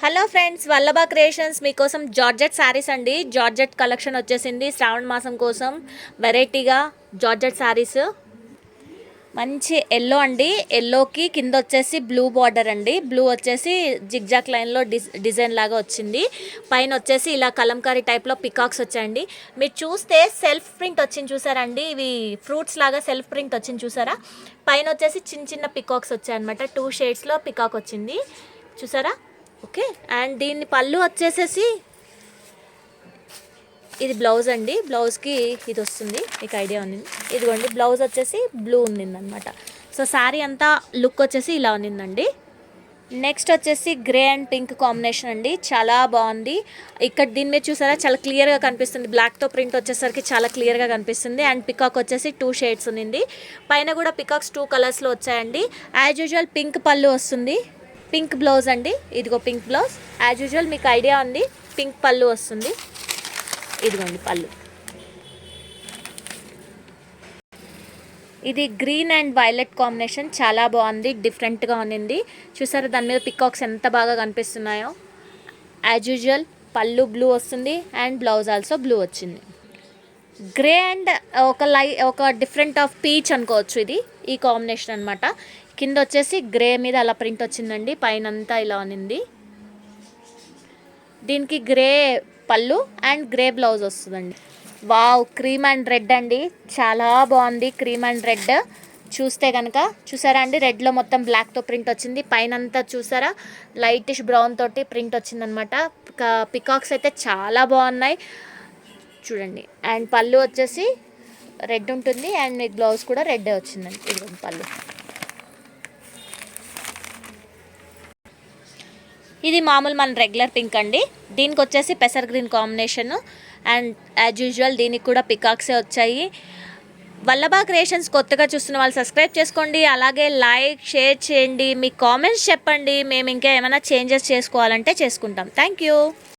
Hello friends, Vallabha creations మీకోసం georgette saris అండి. Georgette collection వచ్చేసింది శ్రావణ మాసం కోసం. వెరైటీగా జార్జెట్ శారీస్ మంచి ఎల్లో అండి. ఎల్లోకి కింద వచ్చేసి బ్లూ బార్డర్ అండి. బ్లూ వచ్చేసి జిగ్జాక్ లైన్లో డిజైన్ లాగా వచ్చింది. పైన వచ్చేసి ఇలా కలంకారీ టైప్లో పికాక్స్ వచ్చాయండి. మీరు చూస్తే సెల్ఫ్ ప్రింట్ వచ్చింది చూసారండి. ఇవి ఫ్రూట్స్ లాగా సెల్ఫ్ ప్రింట్ వచ్చింది చూసారా. పైన వచ్చేసి చిన్న చిన్న పికాక్స్ వచ్చాయన్నమాట. 2 షేడ్స్లో పికాక్ వచ్చింది చూసారా. ఓకే, అండ్ దీన్ని పళ్ళు వచ్చేసేసి ఇది బ్లౌజ్ అండి. బ్లౌజ్కి ఇది వస్తుంది, మీకు ఐడియా ఉంది. ఇదిగోండి బ్లౌజ్ వచ్చేసి బ్లూ ఉన్నిందనమాట. సో శారీ అంతా లుక్ వచ్చేసి ఇలా ఉన్నిందండి. నెక్స్ట్ వచ్చేసి గ్రే అండ్ పింక్ కాంబినేషన్ అండి. చాలా బాగుంది. ఇక్కడ దీని మీద చూసారా చాలా క్లియర్గా కనిపిస్తుంది. బ్లాక్తో ప్రింట్ వచ్చేసరికి చాలా క్లియర్గా కనిపిస్తుంది. అండ్ పికాక్ వచ్చేసి 2 షేడ్స్ ఉన్నింది. పైన కూడా పికాక్స్ 2 కలర్స్లో వచ్చాయండి. యాజ్ యూజువల్ పింక్ పళ్ళు వస్తుంది, పింక్ బ్లౌజ్ అండి. ఇదిగో పింక్ బ్లౌజ్ యాజ్ యూజువల్, మీకు ఐడియా ఉంది. పింక్ పళ్ళు వస్తుంది. ఇదిగోండి పళ్ళు. ఇది గ్రీన్ అండ్ వైలెట్ కాంబినేషన్ చాలా బాగుంది, డిఫరెంట్గా ఉన్నింది చూసారా. దాని మీద పికాక్స్ ఎంత బాగా కనిపిస్తున్నాయో. యాజ్ యూజువల్ పళ్ళు బ్లూ వస్తుంది అండ్ బ్లౌజ్ ఆల్సో బ్లూ వచ్చింది. గ్రే అండ్ ఒక డిఫరెంట్ ఆఫ్ పీచ్ అనుకోవచ్చు ఇది, ఈ కాంబినేషన్ అనమాట. కింద వచ్చేసి గ్రే మీద అలా ప్రింట్ వచ్చిందండి. పైన అంతా ఇలా ఉన్నింది. దీనికి గ్రే పళ్ళు అండ్ గ్రే బ్లౌజ్ వస్తుందండి. వావ్, క్రీమ్ అండ్ రెడ్ అండి. చాలా బాగుంది క్రీమ్ అండ్ రెడ్. చూస్తే కనుక చూసారా అండి, రెడ్లో మొత్తం బ్లాక్తో ప్రింట్ వచ్చింది. పైన అంతా చూసారా లైటిష్ బ్రౌన్ తోటి ప్రింట్ వచ్చిందనమాట. పికాక్స్ అయితే చాలా బాగున్నాయి చూడండి. అండ్ పళ్ళు వచ్చేసి రెడ్ ఉంటుంది అండ్ మీకు బ్లౌజ్ కూడా రెడ్డే వచ్చిందండి. ఇది పళ్ళు. ఇది మామూలు మన రెగ్యులర్ పింక్ అండి. దీనికి వచ్చేసి పెసర్ green combination and as usual దీనికి కూడా పికాక్సే వచ్చాయి. వల్లభ క్రియేషన్స్ కొత్తగా చూస్తున్న వాళ్ళు సబ్స్క్రైబ్ చేసుకోండి. అలాగే లైక్ షేర్ చేయండి. మీ కామెంట్స్ చెప్పండి. మేము ఇంకా ఏమైనా చేంజెస్ చేసుకోవాలంటే చేసుకుంటాం. Thank you.